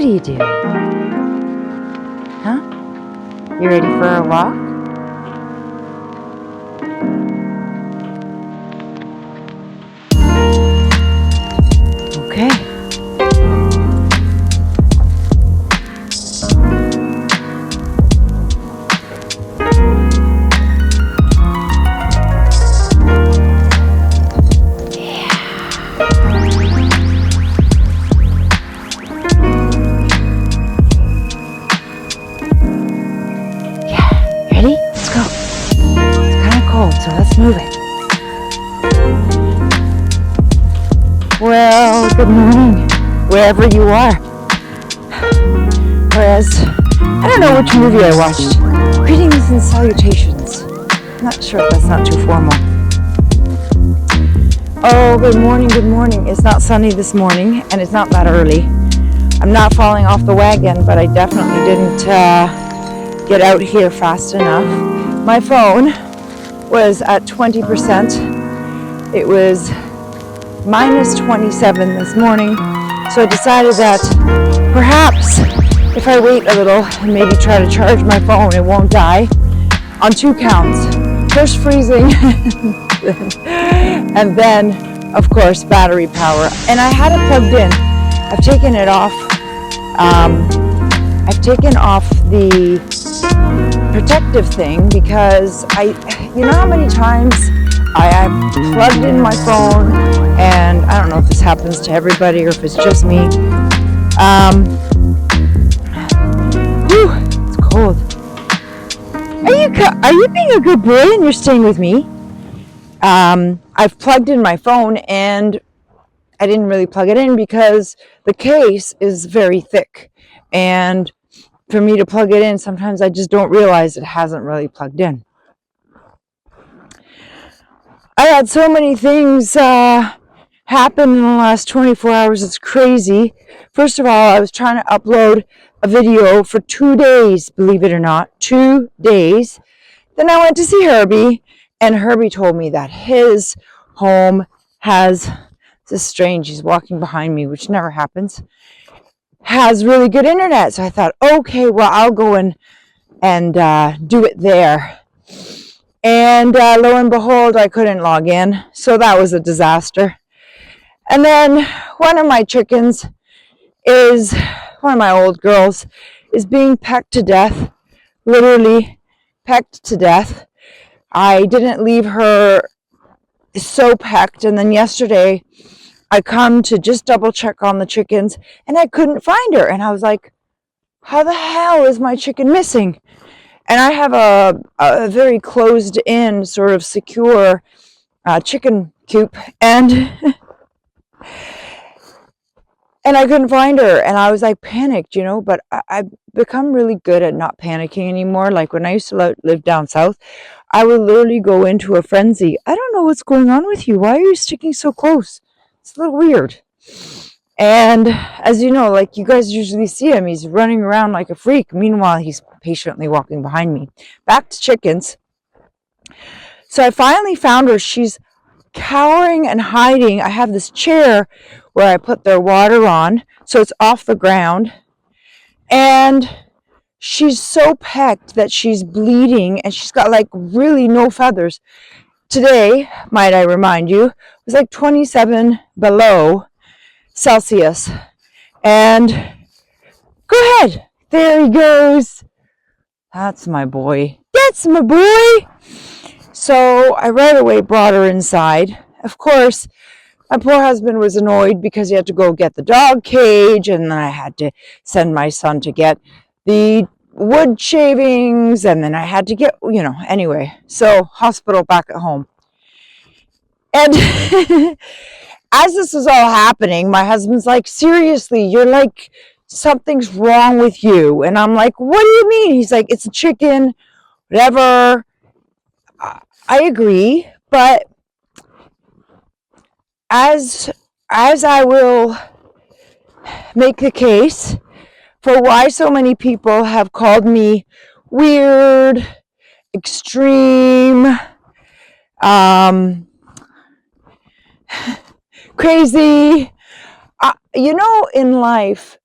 What are you doing? Huh? You ready for a walk? Okay. Ready? Let's go. It's kind of cold, so let's move it. Well, good morning, wherever you are. Whereas, I don't know which movie I watched. Greetings and salutations. I'm not sure if that's not too formal. Oh, good morning, good morning. It's not sunny this morning, and it's not that early. I'm not falling off the wagon, but I definitely didn't get out here fast enough. My phone was at 20%. It was minus 27 this morning, so I decided that perhaps if I wait a little and maybe try to charge my phone, it won't die on 2 counts. First freezing and then of course battery power, and I had it plugged in. I've taken it off. I've taken off the protective thing because you know how many times I have plugged in my phone, and I don't know if this happens to everybody or if it's just me. It's cold. Are you being a good boy and you're staying with me? I've plugged in my phone, and I didn't really plug it in because the case is very thick, and for me to plug it in, sometimes I just don't realize it hasn't really plugged in. I had so many things happen in the last 24 hours. It's crazy. First of all, I was trying to upload a video for 2 days, believe it or not, 2 days. Then I went to see Herbie, and Herbie told me that his home has, this is strange, he's walking behind me, which never happens, has really good internet. So I thought, okay, well, I'll go and do it there. And lo and behold, I couldn't log in. So that was a disaster. And then one of my chickens is, one of my old girls, is being pecked to death, literally pecked to death. I didn't leave her so pecked. And then yesterday I come to just double check on the chickens, and I couldn't find her. And I was like, how the hell is my chicken missing? And I have a very closed in, sort of secure chicken coop, and I couldn't find her. And I was like panicked, you know, but I've become really good at not panicking anymore. Like when I used to live down south, I would literally go into a frenzy. I don't know what's going on with you. Why are you sticking so close? It's a little weird. And as you know, like you guys usually see him, he's running around like a freak. Meanwhile, he's patiently walking behind me. Back to chickens. So I finally found her. She's cowering and hiding. I have this chair where I put their water on, so it's off the ground. And she's so pecked that she's bleeding, and she's got like really no feathers. Today, might I remind you, was like 27 below Celsius. And go ahead. There he goes. That's my boy. That's my boy. So I right away brought her inside. Of course, my poor husband was annoyed because he had to go get the dog cage, and then I had to send my son to get the wood shavings, and then I had to get, you know, anyway. So hospital back at home. And as this is all happening, my husband's like, seriously, you're like, something's wrong with you. And I'm like, what do you mean? He's like, it's a chicken, whatever. I agree, but as I will make the case for why so many people have called me weird, extreme, crazy. You know, in life,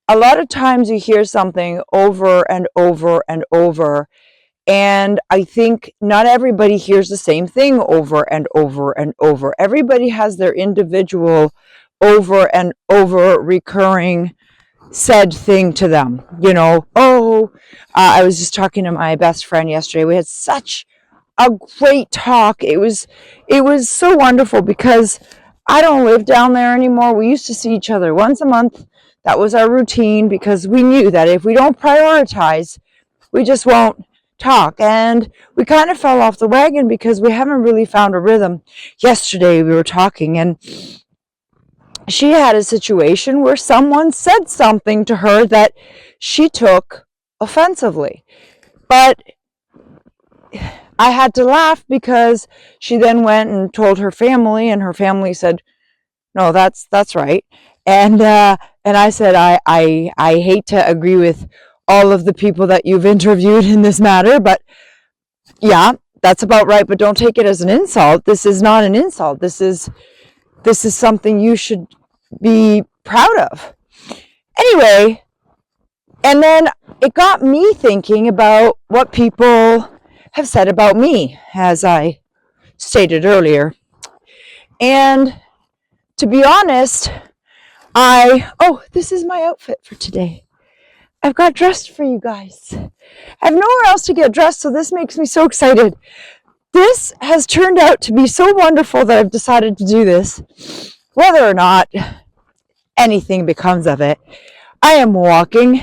a lot of times you hear something over and over and over, and I think not everybody hears the same thing over and over and over. Everybody has their individual over and over recurring said thing to them. I was just talking to my best friend yesterday. We had such a great talk. It was so wonderful because I don't live down there anymore. We used to see each other once a month. That was our routine because we knew that if we don't prioritize, we just won't talk. And we kind of fell off the wagon because we haven't really found a rhythm. Yesterday we were talking, and she had a situation where someone said something to her that she took offensively. But I had to laugh because she then went and told her family, and her family said, "No, that's right." And I said, I hate to agree with all of the people that you've interviewed in this matter, but yeah, that's about right. But don't take it as an insult. This is not an insult. This is something you should be proud of. Anyway, and then it got me thinking about what people have said about me, as I stated earlier. And to be honest, this is my outfit for today. I've got dressed for you guys. I have nowhere else to get dressed, so this makes me so excited. This has turned out to be so wonderful that I've decided to do this. Whether or not anything becomes of it, I am walking,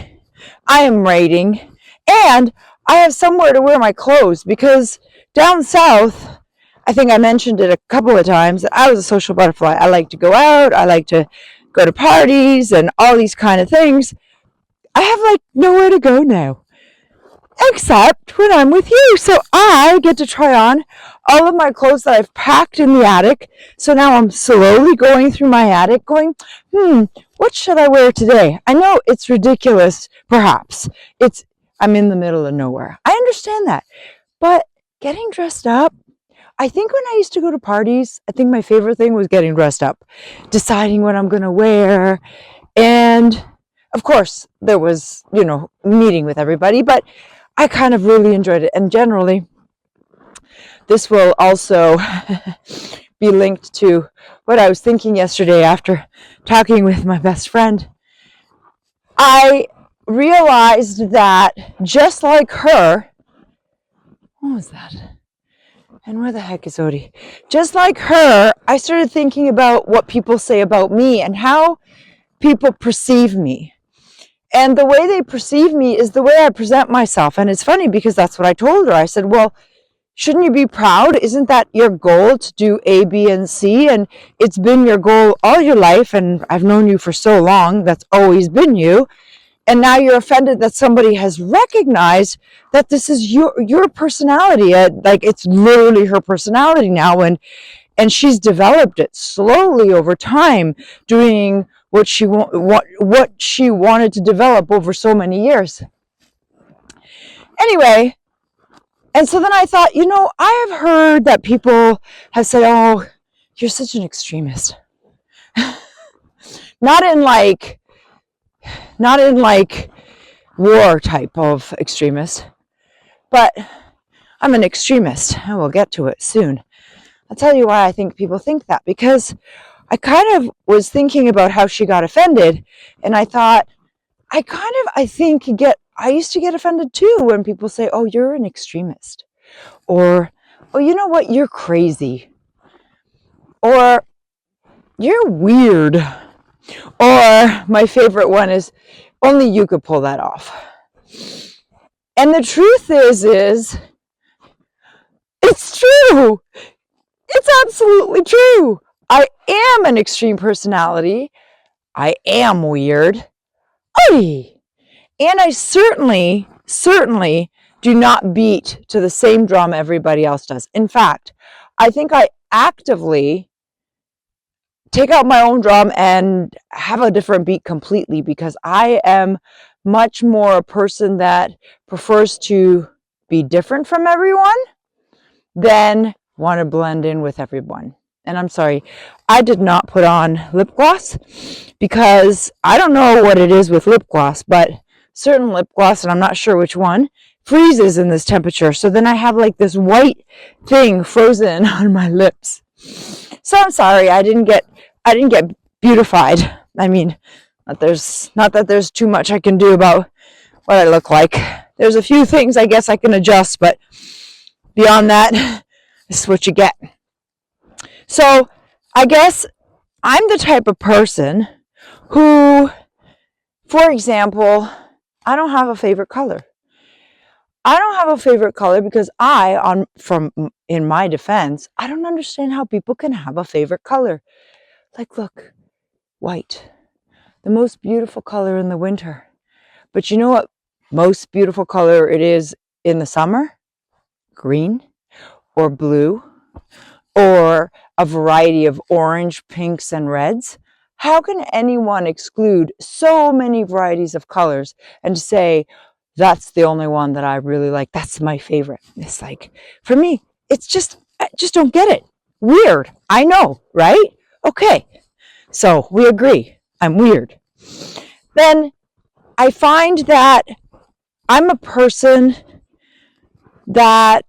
I am writing, and I have somewhere to wear my clothes because down south, I think I mentioned it a couple of times, I was a social butterfly. I like to go out, I like to go to parties and all these kind of things. I have nowhere to go now, except when I'm with you. So I get to try on all of my clothes that I've packed in the attic. So now I'm slowly going through my attic going, what should I wear today? I know it's ridiculous, perhaps. I'm in the middle of nowhere. I understand that. But getting dressed up, I think when I used to go to parties, I think my favorite thing was getting dressed up, deciding what I'm going to wear. And of course, there was, meeting with everybody, but I kind of really enjoyed it. And generally, this will also be linked to what I was thinking yesterday after talking with my best friend. I realized that just like her, what was that? And where the heck is Odie? Just like her, I started thinking about what people say about me and how people perceive me. And the way they perceive me is the way I present myself. And it's funny because that's what I told her. I said, well, shouldn't you be proud? Isn't that your goal to do A, B, and C? And it's been your goal all your life. And I've known you for so long. That's always been you. And now you're offended that somebody has recognized that this is your personality. It's literally her personality now. And she's developed it slowly over time, doing what she wanted to develop over so many years. Anyway, and so then I thought, I have heard that people have said, "Oh, you're such an extremist." Not in war type of extremist, but I'm an extremist, and we'll get to it soon. I'll tell you why I think people think that, because I kind of was thinking about how she got offended, and I thought, I used to get offended too when people say, "Oh, you're an extremist," or, "Oh, you know what, you're crazy," or, "You're weird," or my favorite one is, "Only you could pull that off." And the truth is it's true. It's absolutely true. I am an extreme personality. I am weird. Oy! And I certainly do not beat to the same drum everybody else does. In fact, I think I actively take out my own drum and have a different beat completely, because I am much more a person that prefers to be different from everyone than want to blend in with everyone. and I'm sorry, I did not put on lip gloss because I don't know what it is with lip gloss, but certain lip gloss, and I'm not sure which one, freezes in this temperature. So then I have like this white thing frozen on my lips. So I'm sorry, I didn't get beautified. I mean, not that there's too much I can do about what I look like. There's a few things I guess I can adjust, but beyond that, this is what you get. So I guess I'm the type of person who, for example, I don't have a favorite color. I don't have a favorite color because in my defense, I don't understand how people can have a favorite color. Like, look, white, the most beautiful color in the winter. But you know what most beautiful color it is in the summer? Green or blue or a variety of orange, pinks, and reds. How can anyone exclude so many varieties of colors and say, that's the only one that I really like, that's my favorite? It's like, for me, it's just, I just don't get it. Weird. I know, right? Okay. So we agree. I'm weird. Then I find that I'm a person that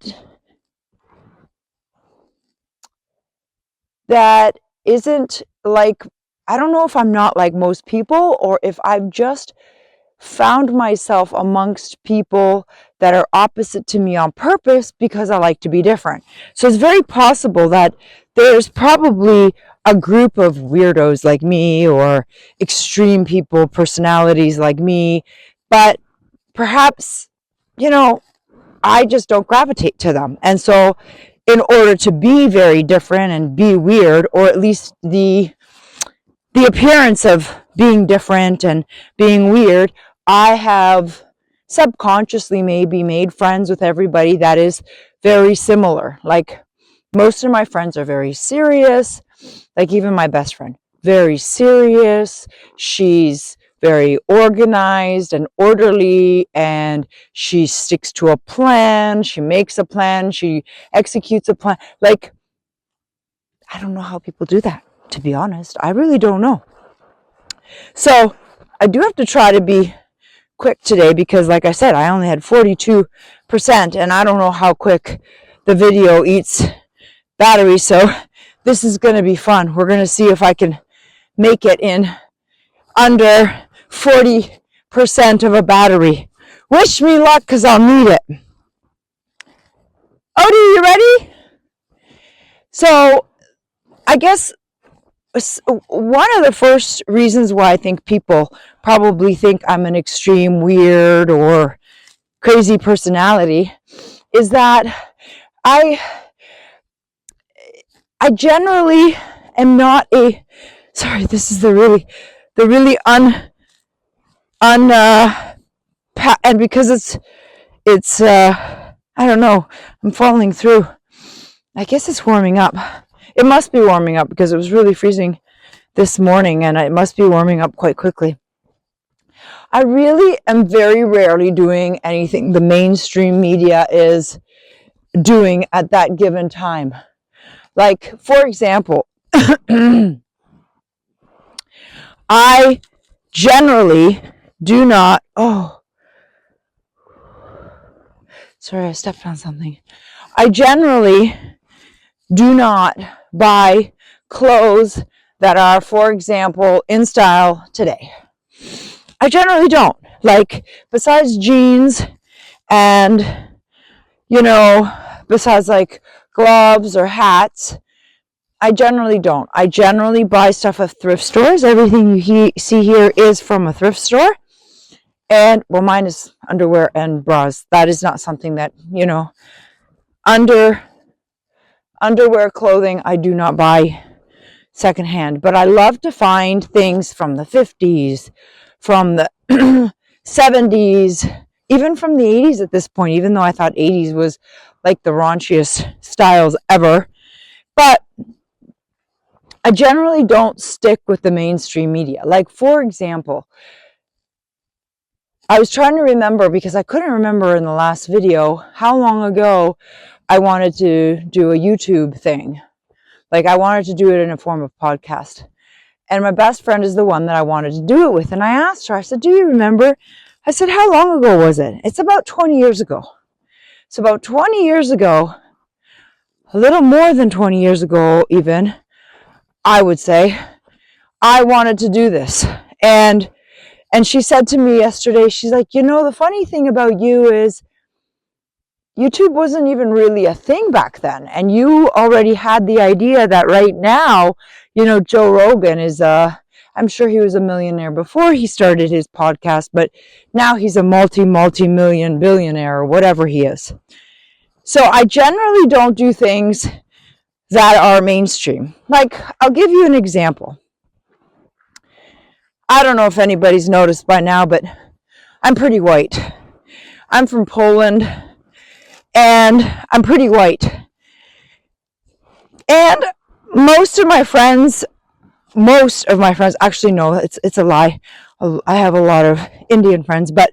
isn't like, I don't know if I'm not like most people or if I've just found myself amongst people that are opposite to me on purpose because I like to be different. So it's very possible that there's probably a group of weirdos like me or extreme people, personalities like me, but perhaps, I just don't gravitate to them. And so in order to be very different and be weird, or at least the appearance of being different and being weird, I have subconsciously maybe made friends with everybody that is very similar. Like most of my friends are very serious, like even my best friend, very serious. She's very organized and orderly, and she sticks to a plan. She makes a plan. She executes a plan. Like, I don't know how people do that, to be honest. I really don't know. So I do have to try to be quick today because, like I said, I only had 42%, and I don't know how quick the video eats battery. So this is going to be fun. We're going to see if I can make it in under 40% of a battery. Wish me luck because I'll need it. Odie, you ready? So I guess one of the first reasons why I think people probably think I'm an extreme, weird, or crazy personality is that I generally am not a, sorry, this is the really and because it's I don't know, I'm falling through. I guess it's warming up. It must be warming up because it was really freezing this morning, and it must be warming up quite quickly. I really am very rarely doing anything the mainstream media is doing at that given time. Like, for example, I generally do not, sorry, I stepped on something. I generally do not buy clothes that are, for example, in style today. I generally don't. Like, besides jeans and, besides like gloves or hats, I generally don't. I generally buy stuff at thrift stores. Everything you see here is from a thrift store. And, well, mine is underwear and bras. That is not something that, underwear, clothing, I do not buy secondhand. But I love to find things from the 50s, from the 70s, even from the 80s at this point, even though I thought 80s was like the raunchiest styles ever. But I generally don't stick with the mainstream media. Like, for example, I was trying to remember because I couldn't remember in the last video how long ago I wanted to do a YouTube thing. Like I wanted to do it in a form of podcast. And my best friend is the one that I wanted to do it with. And I asked her, I said, do you remember? I said, how long ago was it? It's about 20 years ago. So about 20 years ago, a little more than 20 years ago even, I would say, I wanted to do this. And she said to me yesterday, she's like, the funny thing about you is YouTube wasn't even really a thing back then. And you already had the idea that right now, Joe Rogan is I'm sure he was a millionaire before he started his podcast, but now he's a multi-million billionaire or whatever he is. So I generally don't do things that are mainstream. Like, I'll give you an example. I don't know if anybody's noticed by now, but I'm pretty white. I'm from Poland, and I'm pretty white. And most of my friends, actually no, it's a lie. I have a lot of Indian friends, but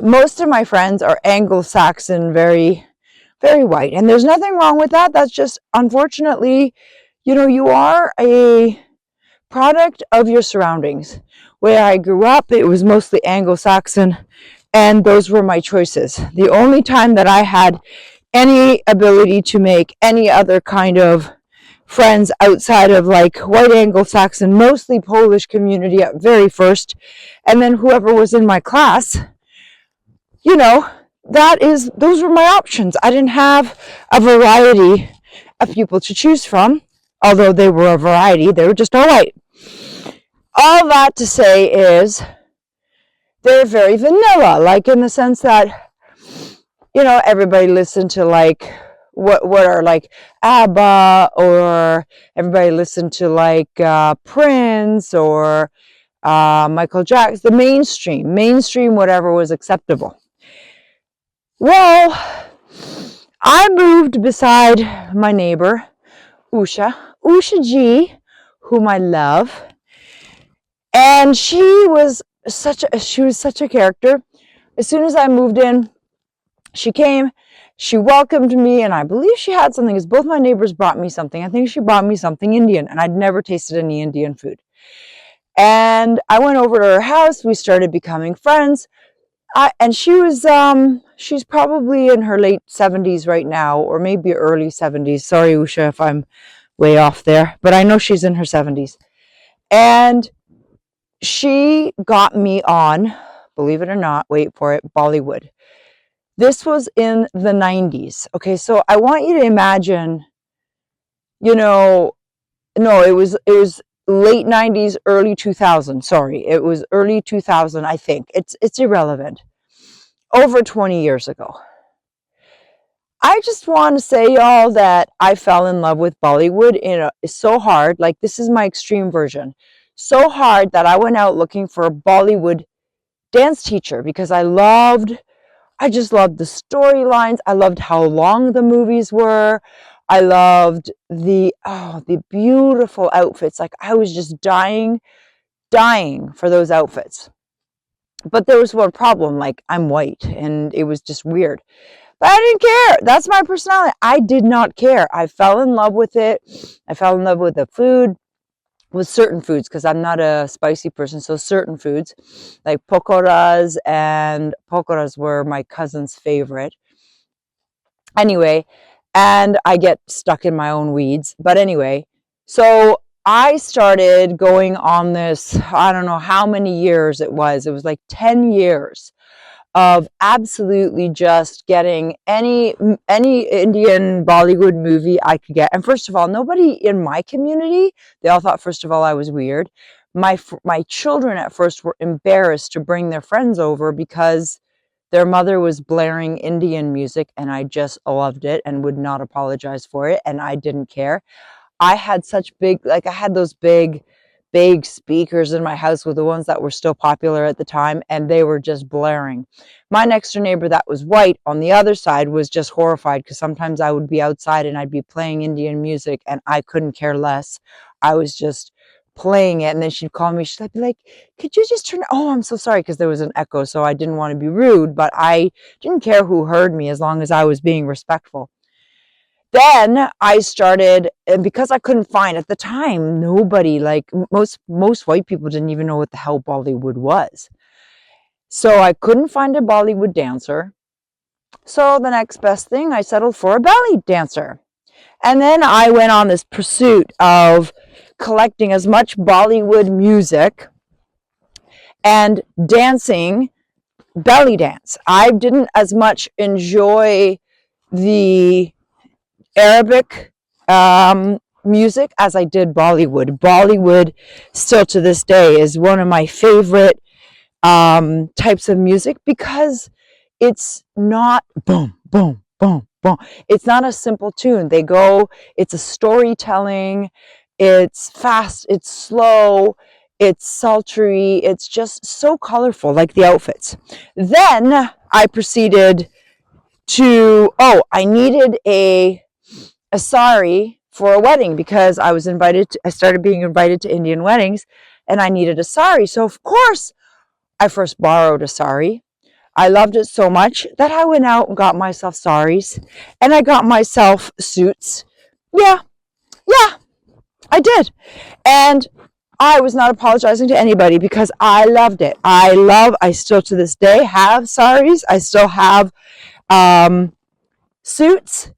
most of my friends are Anglo-Saxon, very, very white. And there's nothing wrong with that. That's just, unfortunately, you are a product of your surroundings. Where I grew up, it was mostly Anglo-Saxon, and those were my choices. The only time that I had any ability to make any other kind of friends outside of like white Anglo-Saxon, mostly Polish community at very first, and then whoever was in my class, those were my options. I didn't have a variety of people to choose from, although they were a variety, they were just all white. All that to say is they're very vanilla, like in the sense that, everybody listened to like what are like ABBA, or everybody listened to like Prince or Michael Jackson, the mainstream, whatever was acceptable. Well, I moved beside my neighbor, Usha G, whom I love. And she was such a character. As soon as I moved in, she came, she welcomed me, and I believe she had something, because both my neighbors brought me something. I think she brought me something Indian, and I'd never tasted any Indian food. And I went over to her house, we started becoming friends. And she was, she's probably in her late 70s right now, or maybe early 70s. Sorry, Usha, if I'm way off there, but I know she's in her 70s. And she got me on, believe it or not, wait for it, Bollywood. This was in the 90s. Okay, so I want you to imagine, no, it was late 90s, early 2000. Sorry, it was early 2000, I think. It's irrelevant. Over 20 years ago. I just want to say, y'all, that I fell in love with Bollywood so hard. Like, this is my extreme version. So hard that I went out looking for a Bollywood dance teacher because I just loved the storylines. I loved how long the movies were. I loved the beautiful outfits. Like, I was just dying for those outfits. But there was one problem, like, I'm white, and it was just weird. But I didn't care. That's my personality. I did not care. I fell in love with it. I fell in love with the food, with certain foods, because I'm not a spicy person, so certain foods, like pakoras, and pakoras were my cousin's favorite. Anyway, and I get stuck in my own weeds. But anyway, so I started going on this, I don't know how many years it was. It was like 10 years of absolutely just getting any Indian Bollywood movie I could get. And first of all, nobody in my community, they all thought, first of all, I was weird. My children at first were embarrassed to bring their friends over because their mother was blaring Indian music, and I just loved it and would not apologize for it, and I didn't care. I had such I had those big speakers in my house, with the ones that were still popular at the time, and they were just blaring. My next door neighbor that was white on the other side was just horrified, because sometimes I would be outside and I'd be playing Indian music and I couldn't care less. I was just playing it, and then she'd call me, she'd be like, could you just turn, oh, I'm so sorry, because there was an echo, so I didn't want to be rude, but I didn't care who heard me as long as I was being respectful. Then I started, and because I couldn't find at the time, nobody, like most white people didn't even know what the hell Bollywood was. So I couldn't find a Bollywood dancer. So the next best thing, I settled for a belly dancer. And then I went on this pursuit of collecting as much Bollywood music and dancing belly dance. I didn't as much enjoy the Arabic music as I did Bollywood. Bollywood, still to this day, is one of my favorite types of music because it's not boom, boom, boom, boom. It's not a simple tune. It's a storytelling, it's fast, it's slow, it's sultry, it's just so colorful, like the outfits. Then I proceeded I needed a sari for a wedding because I started being invited to Indian weddings and I needed a sari. So of course, I first borrowed a sari. I loved it so much that I went out and got myself saris and I got myself suits. Yeah, yeah, I did. And I was not apologizing to anybody because I loved it. I still to this day have saris. I still have suits.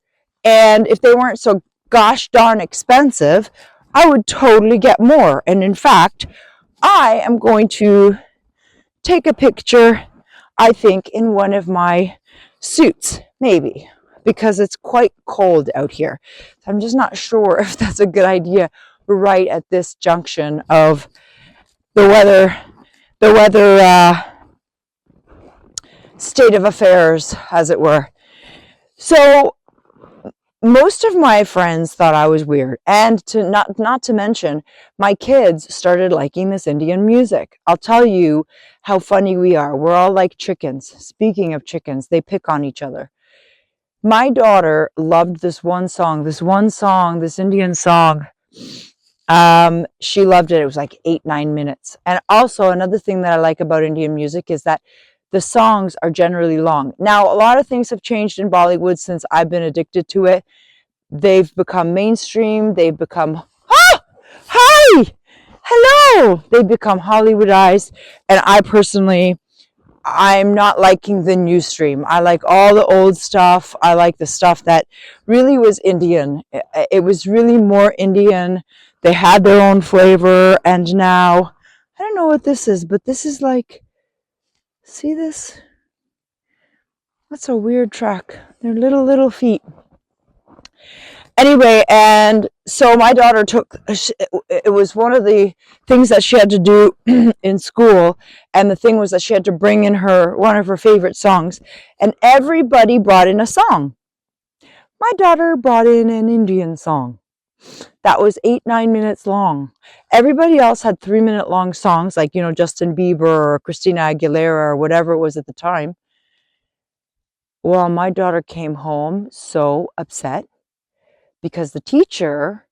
And if they weren't so gosh darn expensive, I would totally get more. And in fact, I am going to take a picture, I think, in one of my suits, maybe, because it's quite cold out here. I'm just not sure if that's a good idea right at this junction of the weather state of affairs, as it were. So most of my friends thought I was weird, and not to mention, my kids started liking this Indian music. I'll tell you how funny we are. We're all like chickens. Speaking of chickens, they pick on each other. My daughter loved this Indian song. She loved it. It was like 8-9 minutes. And also another thing that I like about Indian music is that the songs are generally long. Now, a lot of things have changed in Bollywood since I've been addicted to it. They've become mainstream. They've become, hi, hello. They've become Hollywoodized. And I'm not liking the new stream. I like all the old stuff. I like the stuff that really was Indian. It was really more Indian. They had their own flavor. And now, I don't know what this is, but this is like, see this? That's a weird track. They're little feet. Anyway, and so my daughter it was one of the things that she had to do in school, and the thing was that she had to bring in one of her favorite songs, and everybody brought in a song. My daughter brought in an Indian song that was 8-9 minutes long. Everybody else had 3-minute long songs, like, Justin Bieber or Christina Aguilera or whatever it was at the time. Well, my daughter came home so upset because the teacher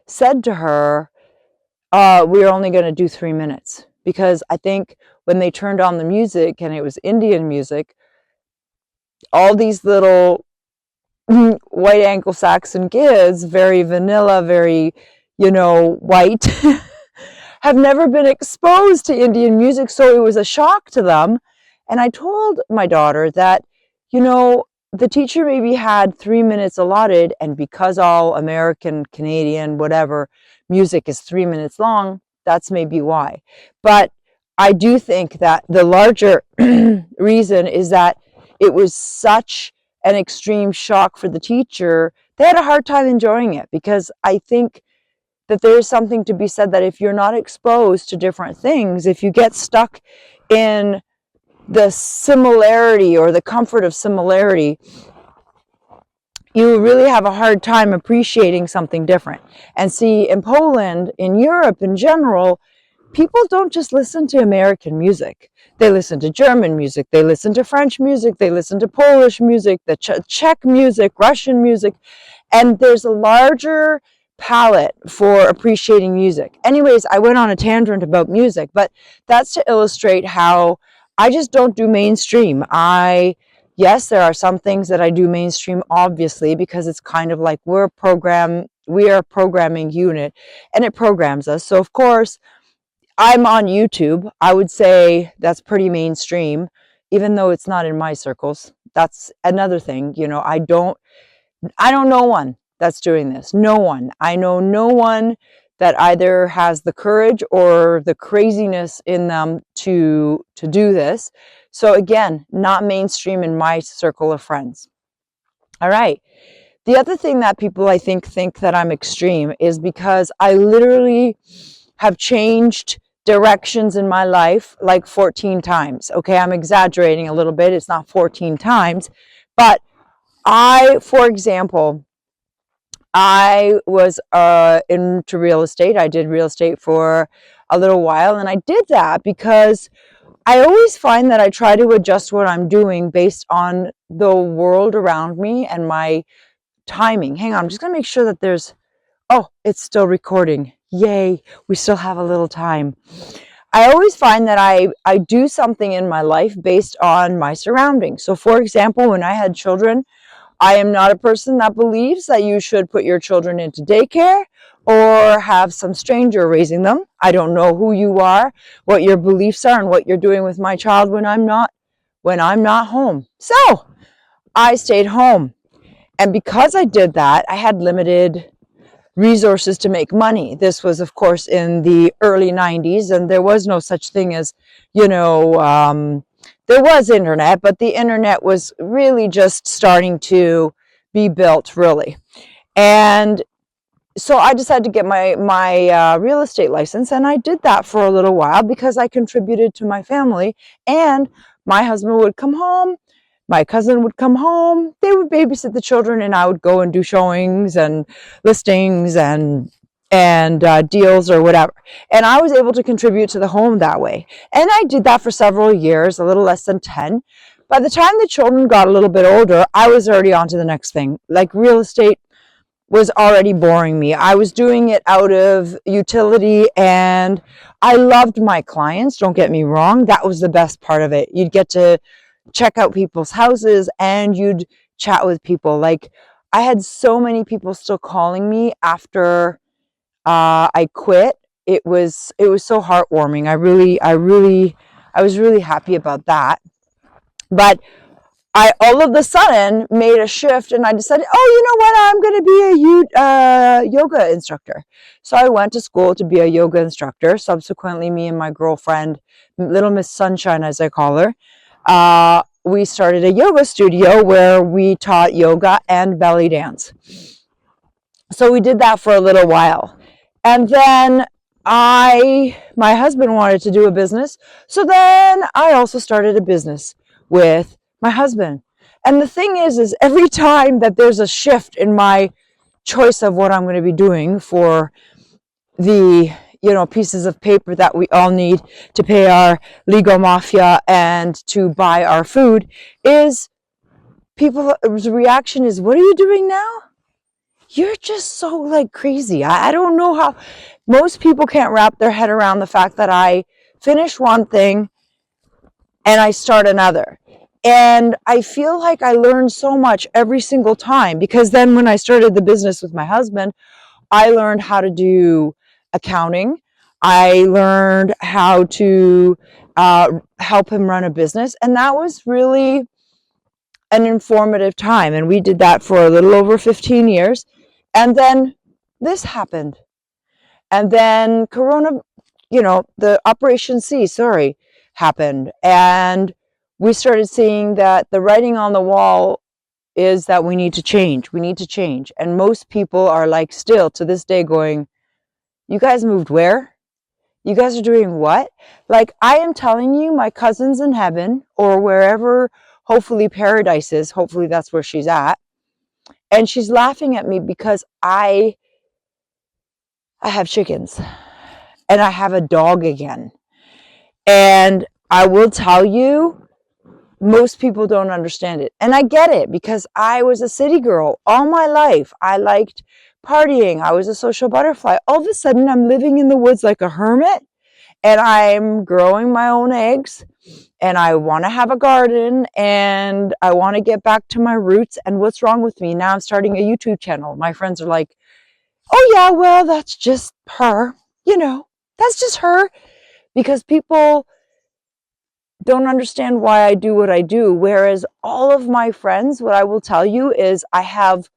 said to her, we're only going to do 3 minutes. Because I think when they turned on the music and it was Indian music, all these little white Anglo-Saxon kids, very vanilla, very, white, have never been exposed to Indian music. So it was a shock to them. And I told my daughter that, the teacher maybe had 3 minutes allotted, and because all American, Canadian, whatever music is 3 minutes long, that's maybe why. But I do think that the larger reason is that it was such an extreme shock for the teacher. They had a hard time enjoying it, because I think that there is something to be said that if you're not exposed to different things, if you get stuck in the similarity or the comfort of similarity, you really have a hard time appreciating something different. And see, in Poland, in Europe in general, people don't just listen to American music. They listen to German music, they listen to French music, they listen to Polish music, the Czech music, Russian music, and there's a larger palette for appreciating music. Anyways, I went on a tangent about music, but that's to illustrate how I just don't do mainstream. I Yes, there are some things that I do mainstream, obviously, because it's kind of like we are a programming unit, and it programs us. So of course, I'm on YouTube. I would say that's pretty mainstream, even though it's not in my circles. That's another thing. I don't know one that's doing this. No one. I know no one that either has the courage or the craziness in them to do this. So again, not mainstream in my circle of friends. All right. The other thing that people I think that I'm extreme is because I literally have changed directions in my life like 14 times. Okay, I'm exaggerating a little bit. It's not 14 times, but for example, I was into real estate. I did real estate for a little while, and I did that because I always find that I try to adjust what I'm doing based on the world around me and my timing. Hang on, I'm just going to make sure that oh, it's still recording. Yay, we still have a little time. I always find that I do something in my life based on my surroundings. So for example, when I had children, I am not a person that believes that you should put your children into daycare or have some stranger raising them. I don't know who you are, what your beliefs are, and what you're doing with my child when I'm not home. So I stayed home. And because I did that, I had limited resources to make money. This was, of course, in the early 90s, and there was no such thing as, there was internet, but the internet was really just starting to be built, really. And so I decided to get my real estate license, and I did that for a little while because I contributed to my family, and my husband would come home, my cousin would come home, they would babysit the children, and I would go and do showings and listings and deals or whatever. And I was able to contribute to the home that way. And I did that for several years, a little less than 10. By the time the children got a little bit older, I was already on to the next thing. Like real estate was already boring me. I was doing it out of utility, and I loved my clients, don't get me wrong. That was the best part of it. You'd get to check out people's houses and you'd chat with people. Like I had so many people still calling me after I quit. It was so heartwarming. I was really happy about that. But I all of a sudden made a shift, and I decided, oh, you know what? I'm going to be a yoga instructor. So I went to school to be a yoga instructor. Subsequently, me and my girlfriend, Little Miss Sunshine, as I call her, we started a yoga studio where we taught yoga and belly dance. So we did that for a little while. And then my husband wanted to do a business. So then I also started a business with my husband. And the thing is every time that there's a shift in my choice of what I'm going to be doing for the, pieces of paper that we all need to pay our legal mafia and to buy our food, is people's reaction is, what are you doing now? You're just so like crazy. I don't know how most people can't wrap their head around the fact that I finish one thing and I start another. And I feel like I learned so much every single time, because then when I started the business with my husband, I learned how to do accounting. I learned how to help him run a business. And that was really an informative time. And we did that for a little over 15 years. And then this happened. And then the Operation C, happened. And we started seeing that the writing on the wall is that we need to change. We need to change. And most people are like still to this day going, you guys moved where? You guys are doing what? Like I am telling you, my cousin's in heaven or wherever, hopefully paradise is. Hopefully that's where she's at. And she's laughing at me because I have chickens and I have a dog again. And I will tell you, most people don't understand it. And I get it, because I was a city girl all my life. I liked partying. I was a social butterfly. All of a sudden, I'm living in the woods like a hermit, and I'm growing my own eggs, and I want to have a garden, and I want to get back to my roots. And what's wrong with me? Now I'm starting a YouTube channel. My friends are like, oh yeah, well, that's just her. That's just her. Because people don't understand why I do what I do. Whereas all of my friends, what I will tell you is I have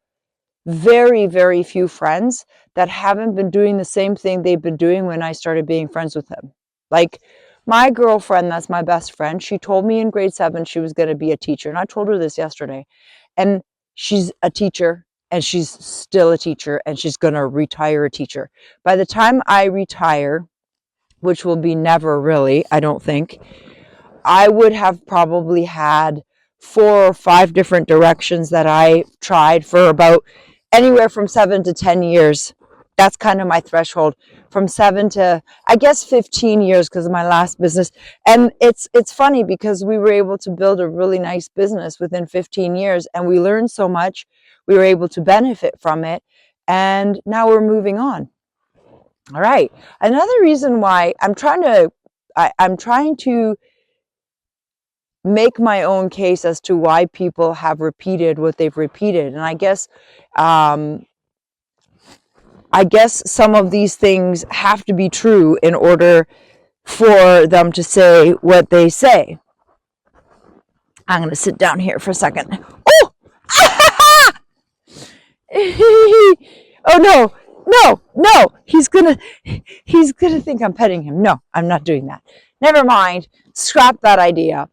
very, very few friends that haven't been doing the same thing they've been doing when I started being friends with them. Like my girlfriend, that's my best friend, she told me in grade 7 she was going to be a teacher. And I told her this yesterday. And she's a teacher, and she's still a teacher, and she's going to retire a teacher. By the time I retire, which will be never really, I don't think, I would have probably had 4 or 5 different directions that I tried for about anywhere from 7 to 10 years. That's kind of my threshold, from 7 to, I guess, 15 years because of my last business. And it's funny because we were able to build a really nice business within 15 years, and we learned so much. We were able to benefit from it, and now we're moving on. All right. Another reason why I'm trying to make my own case as to why people have repeated what they've repeated. And I guess some of these things have to be true in order for them to say what they say. I'm going to sit down here for a second. Oh! Oh no. No. He's going to think I'm petting him. No, I'm not doing that. Never mind. Scrap that idea.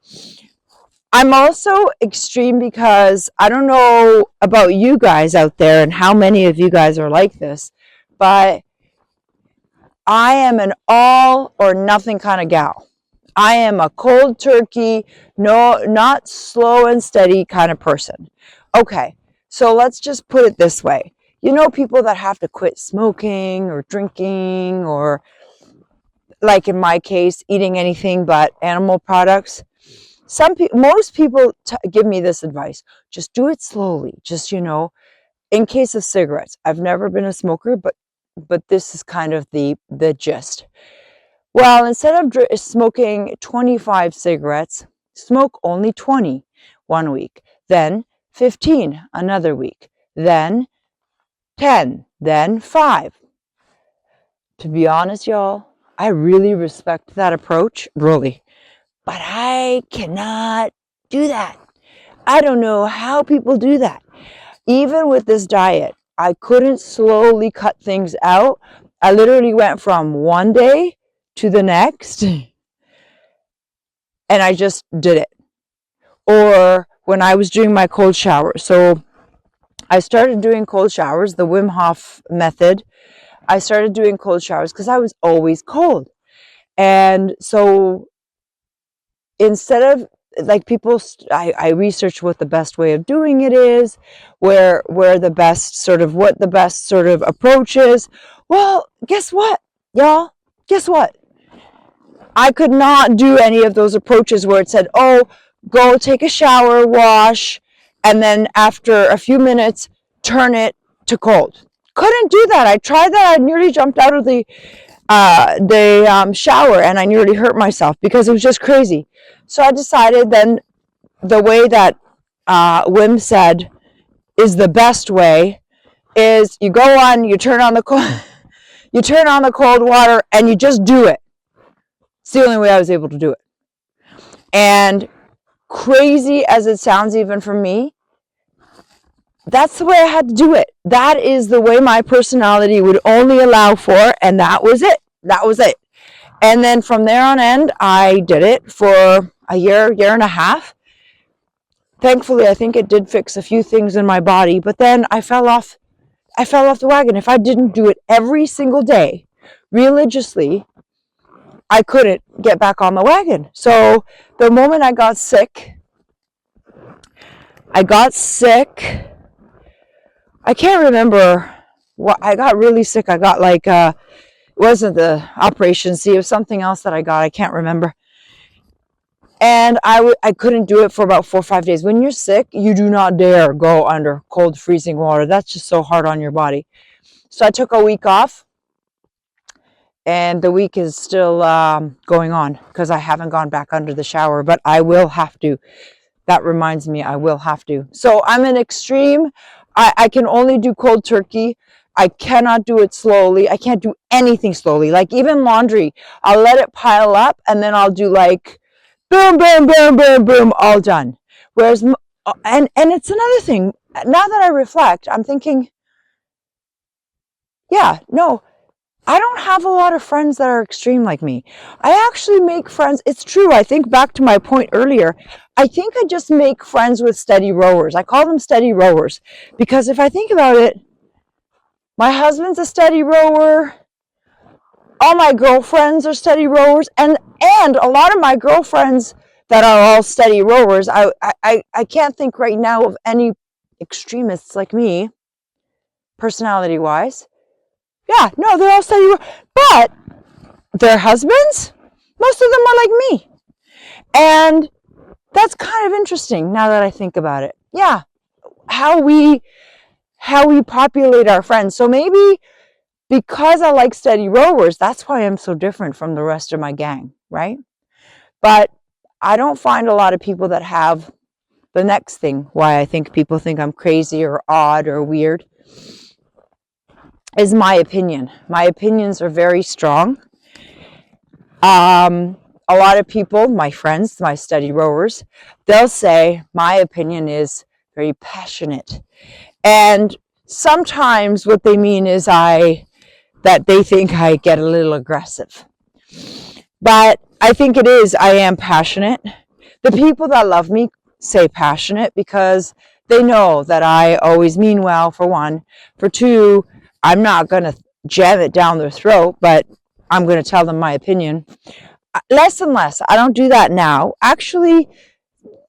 I'm also extreme because I don't know about you guys out there and how many of you guys are like this, but I am an all or nothing kind of gal. I am a cold turkey, no, not slow and steady kind of person. Okay, so let's just put it this way. You know, people that have to quit smoking or drinking, or like in my case, eating anything but animal products. Most people give me this advice: just do it slowly. Just, in case of cigarettes, I've never been a smoker, but this is kind of the gist. Well, instead of smoking 25 cigarettes, smoke only 20 one week, then 15 another week, then 10, then 5. To be honest, y'all, I really respect that approach, really. But I cannot do that. I don't know how people do that. Even with this diet, I couldn't slowly cut things out. I literally went from one day to the next, and I just did it. Or when I was doing my cold shower. So I started doing cold showers, the Wim Hof method. I started doing cold showers because I was always cold. And so instead of like people, I researched what the best way of doing it is, where the best sort of, what the best sort of approach is. Well, guess what, y'all? Guess what? I could not do any of those approaches where it said, oh, go take a shower, wash, and then after a few minutes, turn it to cold. Couldn't do that. I tried that. I nearly jumped out of the shower, and I nearly hurt myself because it was just crazy. So I decided then the way that Wim said is the best way is you go on, you turn on the cold water, and you just do it. It's the only way I was able to do it. And crazy as it sounds even for me, that's the way I had to do it. That is the way my personality would only allow for, and that was it. That was it. And then from there on end, I did it for a year and a half. Thankfully, I think it did fix a few things in my body, but then I fell off the wagon. If I didn't do it every single day, religiously, I couldn't get back on the wagon. So the moment I got sick, I can't remember what I got really sick. I got like, it wasn't the Operation C, it was something else that I got. I can't remember. And I couldn't do it for about 4 or 5 days. When you're sick, you do not dare go under cold, freezing water. That's just so hard on your body. So I took a week off. and the week is still going on because I haven't gone back under the shower, but I will have to. That reminds me, I will have to. So I'm an extreme. I can only do cold turkey. I cannot do it slowly. I can't do anything slowly. Like even laundry, I'll let it pile up and then I'll do like boom, boom, boom, boom, boom, all done. Whereas, and it's another thing. Now that I reflect, I'm thinking, yeah, no, I don't have a lot of friends that are extreme like me. I actually make friends. It's true. I think back to my point earlier. I think I just make friends with steady rowers. I call them steady rowers because if I think about it, my husband's a steady rower. All my girlfriends are steady rowers, and a lot of my girlfriends that are all steady rowers. I can't think right now of any extremists like me, personality wise. Yeah, no, they're all steady rowers, but their husbands, most of them are like me. And that's kind of interesting now that I think about it. Yeah, how we populate our friends. So maybe because I like steady rowers, that's why I'm so different from the rest of my gang, right? But I don't find a lot of people that have the next thing why I think people think I'm crazy or odd or weird is my opinion. My opinions are very strong. A lot of people, my friends, my steady rowers, they'll say my opinion is very passionate. And sometimes what they mean is that they think I get a little aggressive. But I think it is, I am passionate. The people that love me say passionate because they know that I always mean well, for one. For two, I'm not going to jam it down their throat, but I'm going to tell them my opinion. Less and less. I don't do that now. Actually,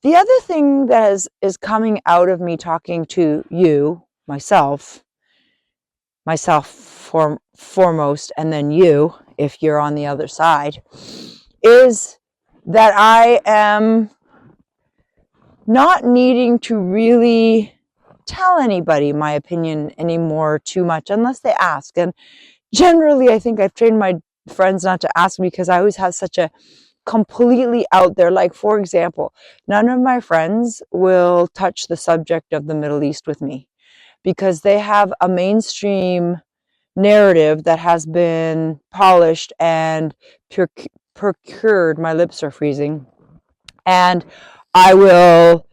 the other thing that is coming out of me talking to you, myself foremost, and then you, if you're on the other side, is that I am not needing to really tell anybody my opinion anymore too much unless they ask. And generally, I think I've trained my friends not to ask me because I always have such a completely out there. Like, for example, none of my friends will touch the subject of the Middle East with me because they have a mainstream narrative that has been polished and procured. My lips are freezing. And I will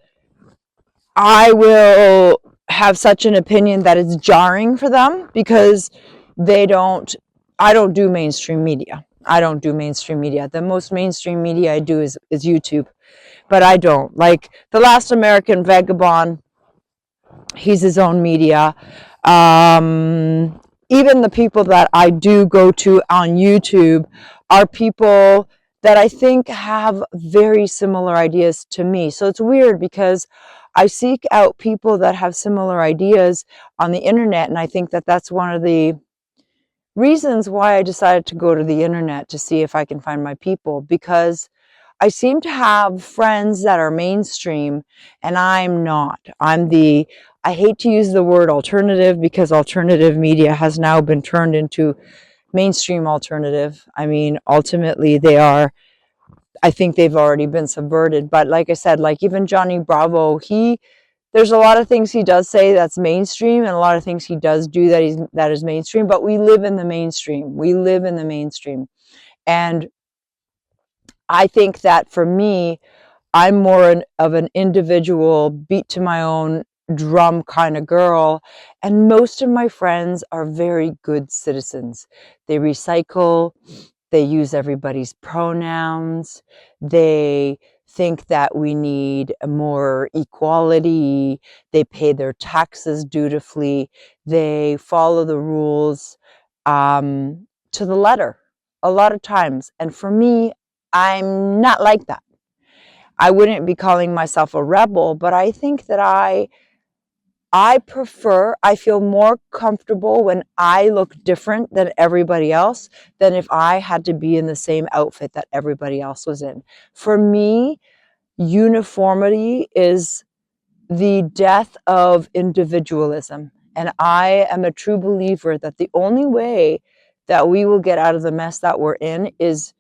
have such an opinion that it's jarring for them because I don't do mainstream media. I don't do mainstream media. The most mainstream media I do is YouTube, but I don't. Like The Last American Vagabond, he's his own media. Even the people that I do go to on YouTube are people that I think have very similar ideas to me. So it's weird because I seek out people that have similar ideas on the internet, and I think that that's one of the reasons why I decided to go to the internet to see if I can find my people, because I seem to have friends that are mainstream and I'm not. I hate to use the word alternative because alternative media has now been turned into mainstream alternative. I mean, ultimately I think they've already been subverted. But like I said, like even Johnny Bravo, there's a lot of things he does say that's mainstream and a lot of things he does do that is mainstream, but we live in the mainstream. We live in the mainstream. And I think that for me, I'm more of an individual, beat to my own drum kind of girl. And most of my friends are very good citizens. They recycle, they use everybody's pronouns, they think that we need more equality, they pay their taxes dutifully, they follow the rules to the letter a lot of times. And for me, I'm not like that. I wouldn't be calling myself a rebel, but I think that I feel more comfortable when I look different than everybody else than if I had to be in the same outfit that everybody else was in. For me, uniformity is the death of individualism. And I am a true believer that the only way that we will get out of the mess that we're in is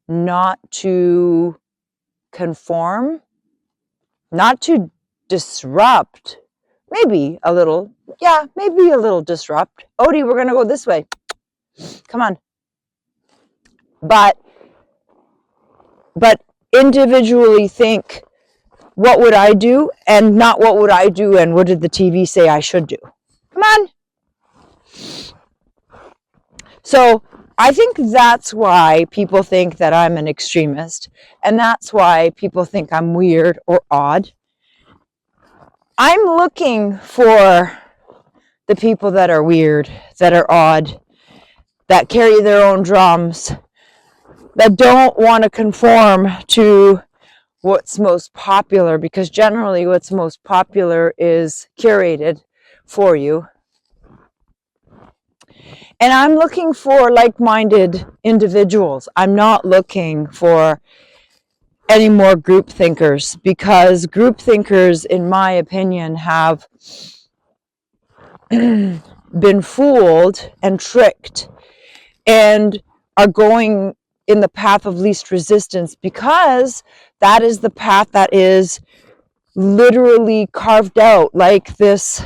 not to conform, not to disrupt, maybe a little, maybe a little disrupt. Odie, we're going to go this way. Come on. But individually think, what would I do? And not what would I do and what did the TV say I should do? Come on. So I think that's why people think that I'm an extremist. And that's why people think I'm weird or odd. I'm looking for the people that are weird, that are odd, that carry their own drums, that don't want to conform to what's most popular, because generally what's most popular is curated for you. And I'm looking for like-minded individuals. I'm not looking for any more group thinkers, because group thinkers, in my opinion, have been fooled and tricked and are going in the path of least resistance, because that is the path that is literally carved out like this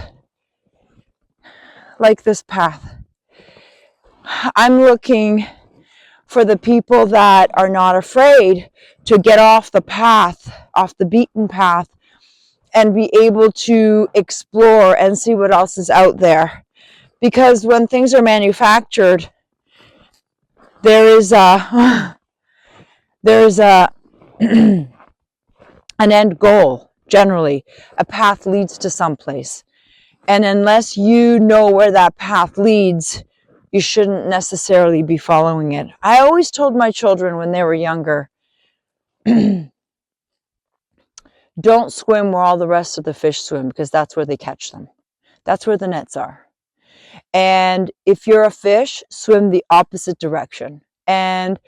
path. I'm looking for the people that are not afraid to get off the path, off the beaten path, and be able to explore and see what else is out there. Because when things are manufactured, there is an end goal. Generally, a path leads to someplace, and unless you know where that path leads, you shouldn't necessarily be following it. I always told my children when they were younger, don't swim where all the rest of the fish swim, because that's where they catch them. That's where the nets are. And if you're a fish, swim the opposite direction. And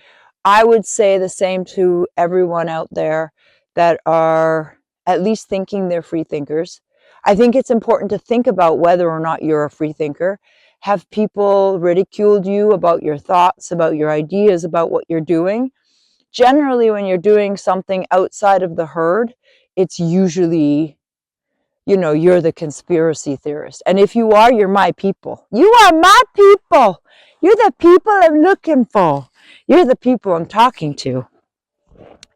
I would say the same to everyone out there that are at least thinking they're free thinkers. I think it's important to think about whether or not you're a free thinker. Have people ridiculed you about your thoughts, about your ideas, about what you're doing? Generally, when you're doing something outside of the herd, it's usually, you're the conspiracy theorist. And if you are, you're my people. You are my people. You're the people I'm looking for. You're the people I'm talking to.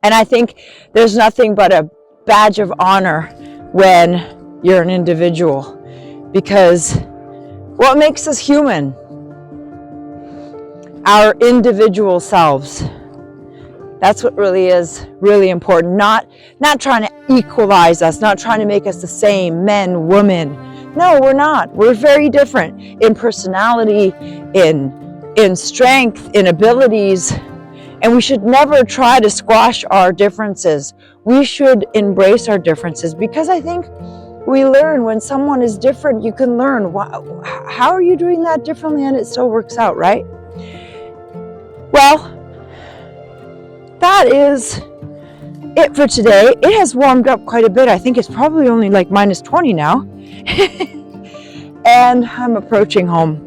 And I think there's nothing but a badge of honor when you're an individual, because what makes us human? Our individual selves. That's what really is really important. Not trying to equalize us, not trying to make us the same, men, women. No, we're not. We're very different in personality, in strength, in abilities. And we should never try to squash our differences. We should embrace our differences, because I think we learn when someone is different. You can learn, how are you doing that differently, and it still works out, right? Well, that is it for today. It has warmed up quite a bit. I think it's probably only like minus 20 now. And I'm approaching home.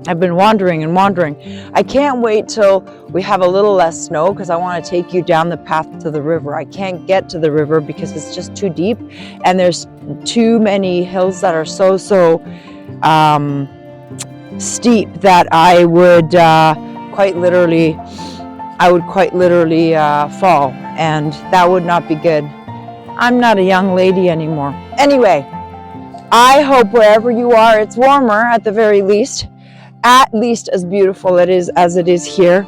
I've been wandering and wandering. I can't wait till we have a little less snow, because I want to take you down the path to the river. I can't get to the river because it's just too deep, and there's too many hills that are so steep that I would quite literally fall, and that would not be good. I'm not a young lady anymore. Anyway, I hope wherever you are, it's warmer at the very least. At least as beautiful as it is here.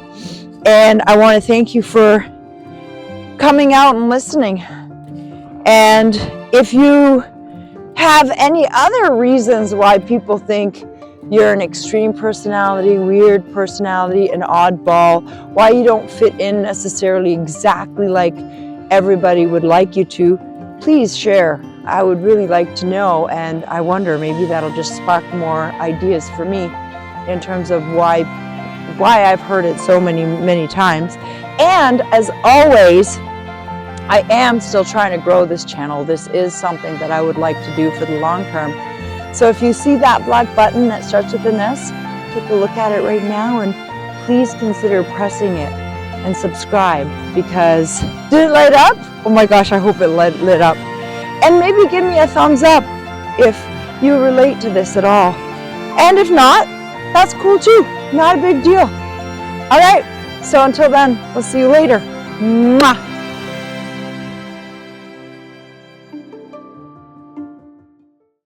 And I want to thank you for coming out and listening. And if you have any other reasons why people think you're an extreme personality, weird personality, an oddball, why you don't fit in necessarily exactly like everybody would like you to, please share. I would really like to know, and I wonder, maybe that'll just spark more ideas for me in terms of why I've heard it so many times. And as always, I am still trying to grow this channel. This is something that I would like to do for the long term. So if you see that black button that starts with an S, take a look at it right now, and please consider pressing it and subscribe, because did it light up? Oh my gosh, I hope it lit up. And maybe give me a thumbs up if you relate to this at all. And if not, that's cool too. Not a big deal. All right, so until then, we'll see you later. Mwah.